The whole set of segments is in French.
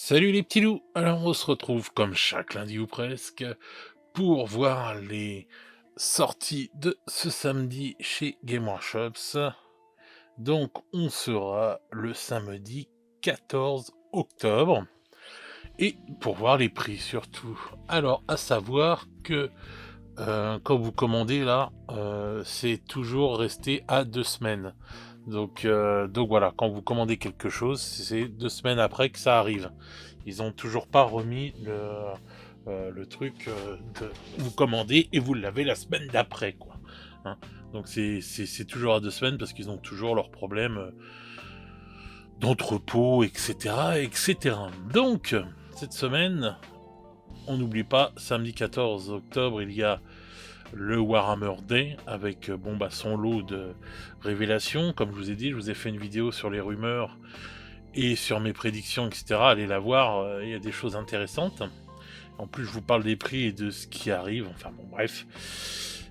Salut les petits loups! Alors on se retrouve comme chaque lundi ou presque pour voir les sorties de ce samedi chez Game Workshops. Donc on sera le samedi 14 octobre et pour voir les prix surtout. Alors à savoir que quand vous commandez là, c'est toujours resté à 2 semaines. Donc voilà, quand vous commandez quelque chose, c'est 2 semaines après que ça arrive. Ils ont toujours pas remis le truc, de vous commandez et vous l'avez la semaine d'après quoi, hein. Donc c'est toujours à 2 semaines parce qu'ils ont toujours leurs problèmes, d'entrepôt et cetera et cetera. Donc cette semaine, on n'oublie pas, samedi 14 octobre, il y a le Warhammer Day avec son lot de révélations. Comme je vous ai dit, je vous ai fait une vidéo sur les rumeurs et sur mes prédictions, etc. Allez la voir, il y a des choses intéressantes. En plus, je vous parle des prix et de ce qui arrive. Enfin bon, bref,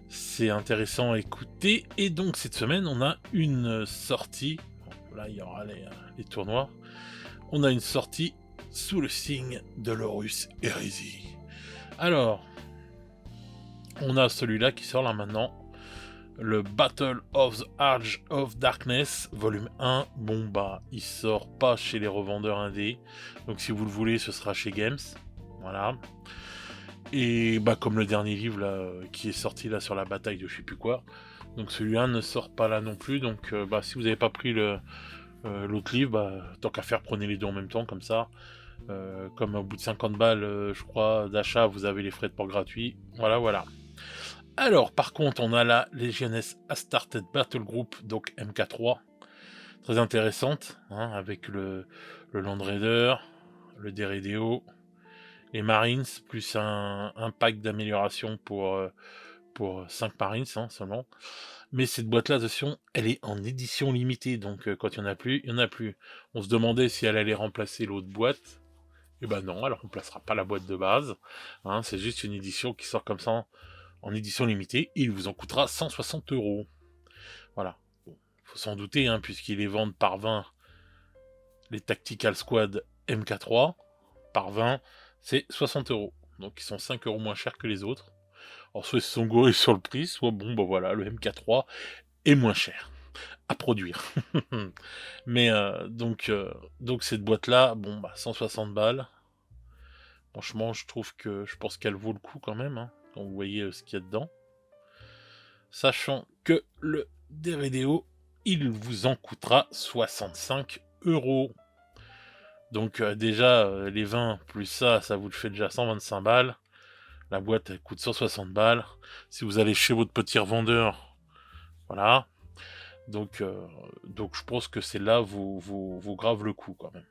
c'est intéressant à écouter. Et donc cette semaine, on a une sortie. Bon, là, il y aura les tournois. On a une sortie sous le signe de l'Horus Hérésie. Alors, on a celui-là qui sort là maintenant. Le Battle of the Arch of Darkness, volume 1. Bon bah, il sort pas chez les revendeurs indés. Donc si vous le voulez, ce sera chez Games. Voilà. Et bah comme le dernier livre là, qui est sorti là sur la bataille de je sais plus quoi. Donc celui-là ne sort pas là non plus. Donc si vous n'avez pas pris l'autre livre, tant qu'à faire, prenez les deux en même temps, comme ça. Comme au bout de 50 balles, je crois, d'achat, vous avez les frais de port gratuits. Voilà, voilà. Alors, par contre, on a la Legioness Astarted Battle Group, donc MK3. Très intéressante, hein, avec le Land Raider, le Deredeo, les Marines, plus un pack d'amélioration pour 5 Marines hein, seulement. Mais cette boîte-là, attention, elle est en édition limitée, donc quand il n'y en a plus, il n'y en a plus. On se demandait si elle allait remplacer l'autre boîte. Et ben non, elle remplacera pas la boîte de base. Hein, c'est juste une édition qui sort comme ça en édition limitée. Il vous en coûtera 160 €. Voilà. Bon, faut s'en douter, hein, puisqu'ils les vendent par 20. Les Tactical Squad MK3, par 20, c'est 60 €. Donc ils sont 5 € moins chers que les autres. Alors soit ils se sont gourés sur le prix, soit bon, bah voilà, le MK3 est moins cher à produire. Mais donc cette boîte-là, bon bah 160 balles. Franchement, je pense qu'elle vaut le coup quand même, hein, quand vous voyez ce qu'il y a dedans. Sachant que le DVDO, il vous en coûtera 65 €. Donc déjà, les 20 plus ça vous le fait déjà 125 balles. La boîte, elle coûte 160 balles. Si vous allez chez votre petit revendeur, voilà. Donc je pense que celle-là vous grave le coup quand même.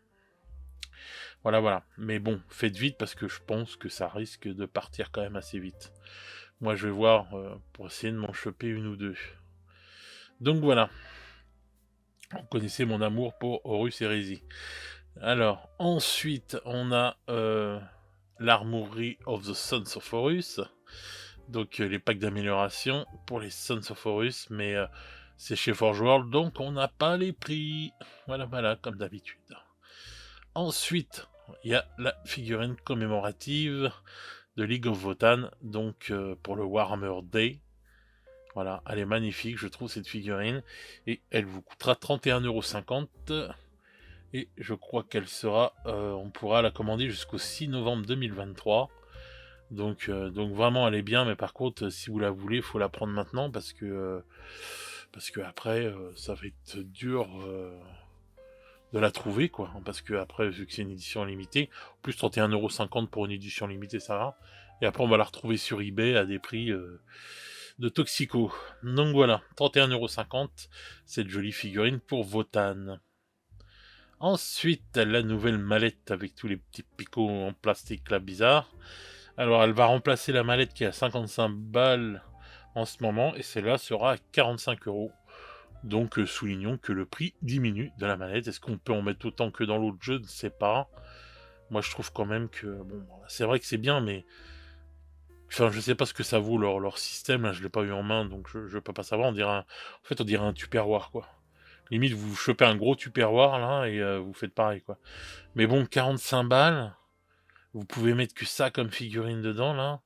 Voilà, voilà. Mais bon, faites vite parce que je pense que ça risque de partir quand même assez vite. Moi, je vais voir pour essayer de m'en choper une ou deux. Donc voilà. Vous connaissez mon amour pour Horus Heresy. Alors, ensuite, on a l'Armory of the Sons of Horus. Donc, les packs d'amélioration pour les Sons of Horus, mais c'est chez Forge World, donc on n'a pas les prix. Voilà, voilà, comme d'habitude. Ensuite, il y a la figurine commémorative de League of Votan, donc pour le Warhammer Day. Voilà, elle est magnifique, je trouve, cette figurine. Et elle vous coûtera 31,50 €. Et je crois qu'elle sera, on pourra la commander jusqu'au 6 novembre 2023. Donc vraiment, elle est bien, mais par contre, si vous la voulez, il faut la prendre maintenant parce que après, ça va être dur de la trouver, quoi. Parce que après, vu que c'est une édition limitée, en plus 31,50 € pour une édition limitée, ça va. Et après, on va la retrouver sur eBay à des prix de Toxico. Donc voilà, 31,50 €, cette jolie figurine pour Votan. Ensuite, la nouvelle mallette avec tous les petits picots en plastique là bizarre. Alors, elle va remplacer la mallette qui est à 55 balles en ce moment, et celle-là sera à 45 €. Donc, soulignons que le prix diminue de la mallette. Est-ce qu'on peut en mettre autant que dans l'autre? Je ne sais pas. Moi, je trouve quand même que, bon, c'est vrai que c'est bien, mais enfin, je sais pas ce que ça vaut leur système. Là, je l'ai pas eu en main, donc je peux pas savoir. On dirait on dirait un Tupperware, quoi. Limite, vous chopez un gros Tupperware, là, et vous faites pareil, quoi. Mais bon, 45 balles, vous pouvez mettre que ça comme figurine dedans, là.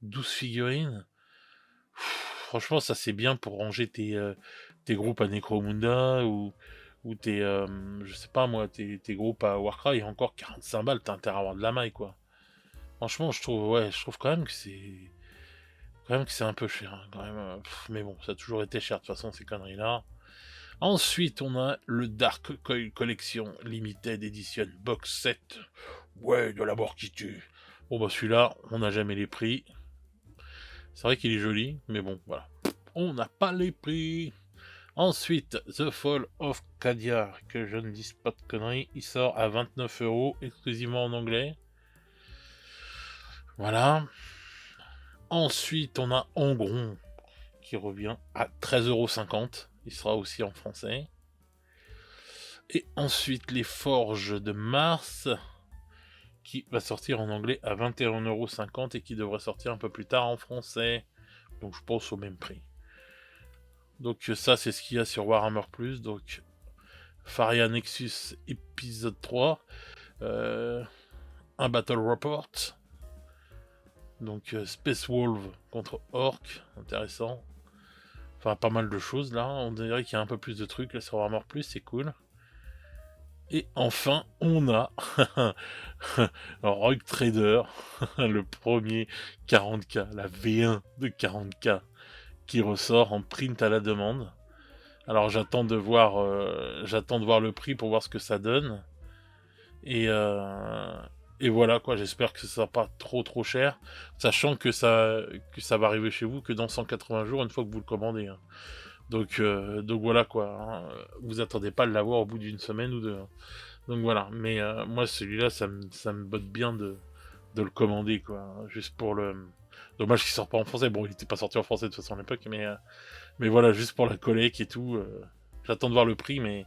12 figurines. Franchement, ça, c'est bien pour ranger tes groupes à Necromunda ou je sais pas moi, tes groupes à Warcry. Et encore 45 balles, t'as intérêt à avoir de la maille, quoi. Franchement, je trouve quand même que c'est un peu cher, hein, quand même. Mais bon, ça a toujours été cher, de toute façon, ces conneries-là. Ensuite, on a le Dark Coil Collection Limited Edition Box Set. Ouais, de la mort qui tue. Bon, bah, celui-là, on n'a jamais les prix. C'est vrai qu'il est joli, mais bon, voilà. On n'a pas les prix. Ensuite, The Fall of Cadia, que je ne dise pas de conneries, il sort à 29 € exclusivement en anglais. Voilà. Ensuite, on a Angron, qui revient à 13,50 €. Il sera aussi en français. Et ensuite, les Forges de Mars, qui va sortir en anglais à 21,50 € et qui devrait sortir un peu plus tard en français. Donc je pense au même prix. Donc ça, c'est ce qu'il y a sur Warhammer Plus. Donc Faria Nexus épisode 3. Un Battle Report. Donc Space Wolf contre Orc. Intéressant. Enfin, pas mal de choses là. On dirait qu'il y a un peu plus de trucs là sur Warhammer Plus. C'est cool. Et enfin, on a Rogue Trader, le premier 40K, la V1 de 40K, qui ressort en print à la demande. Alors j'attends de voir le prix pour voir ce que ça donne. Et, voilà quoi, j'espère que ce sera pas trop cher, sachant que ça va arriver chez vous que dans 180 jours une fois que vous le commandez. Hein. Donc voilà quoi, hein. Vous attendez pas à l'avoir au bout d'une semaine ou deux. Hein. Donc voilà, mais moi celui-là ça me botte bien de le commander quoi, hein, juste pour le... Dommage qu'il sort pas en français, bon il était pas sorti en français de toute façon à l'époque, mais voilà, juste pour la collecte et tout, j'attends de voir le prix, mais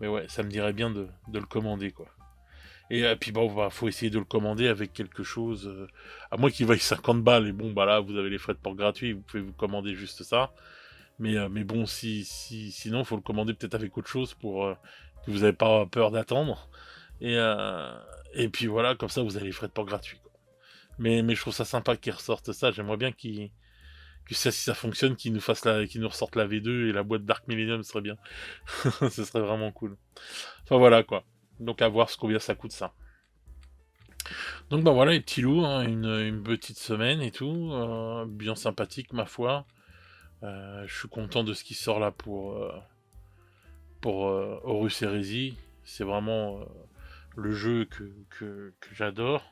ouais, ça me dirait bien de le commander quoi. Et puis bon, bah, faut essayer de le commander avec quelque chose, à moins qu'il vaille 50 balles, et bon bah là vous avez les frais de port gratuits, vous pouvez vous commander juste ça. Mais bon, sinon, faut le commander peut-être avec autre chose pour que vous n'avez pas peur d'attendre. Et, euh, et puis voilà, comme ça, vous avez les frais de port gratuits. Quoi. Mais je trouve ça sympa qu'ils ressortent ça. J'aimerais bien que ça, si ça fonctionne, qu'ils nous ressortent la V2 et la boîte Dark Millennium, ce serait bien. Ce serait vraiment cool. Enfin voilà quoi. Donc à voir combien ça coûte ça. Donc bah voilà les petits loups, hein, une petite semaine et tout, bien sympathique ma foi. Je suis content de ce qui sort là pour Horus Heresy. C'est vraiment le jeu que j'adore.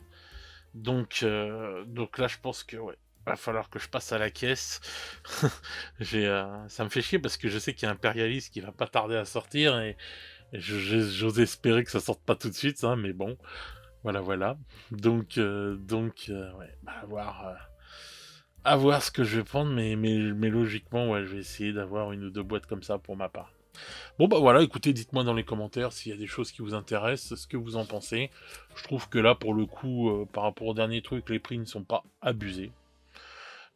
Donc là, je pense que ouais, va falloir que je passe à la caisse. Ça me fait chier parce que je sais qu'il y a Imperialist qui va pas tarder à sortir et j'ose espérer que ça sorte pas tout de suite, hein, mais bon, voilà. Ouais, bah, à voir ce que je vais prendre, mais logiquement, ouais, je vais essayer d'avoir une ou deux boîtes comme ça pour ma part. Bon bah voilà, écoutez, dites-moi dans les commentaires s'il y a des choses qui vous intéressent, ce que vous en pensez. Je trouve que là, pour le coup, par rapport au dernier truc, les prix ne sont pas abusés.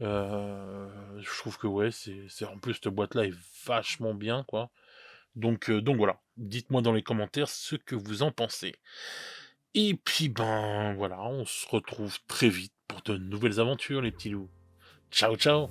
Je trouve que ouais, en plus cette boîte-là est vachement bien, quoi. Donc voilà, dites-moi dans les commentaires ce que vous en pensez. Et puis ben voilà, on se retrouve très vite pour de nouvelles aventures, les petits loups. Ciao ciao!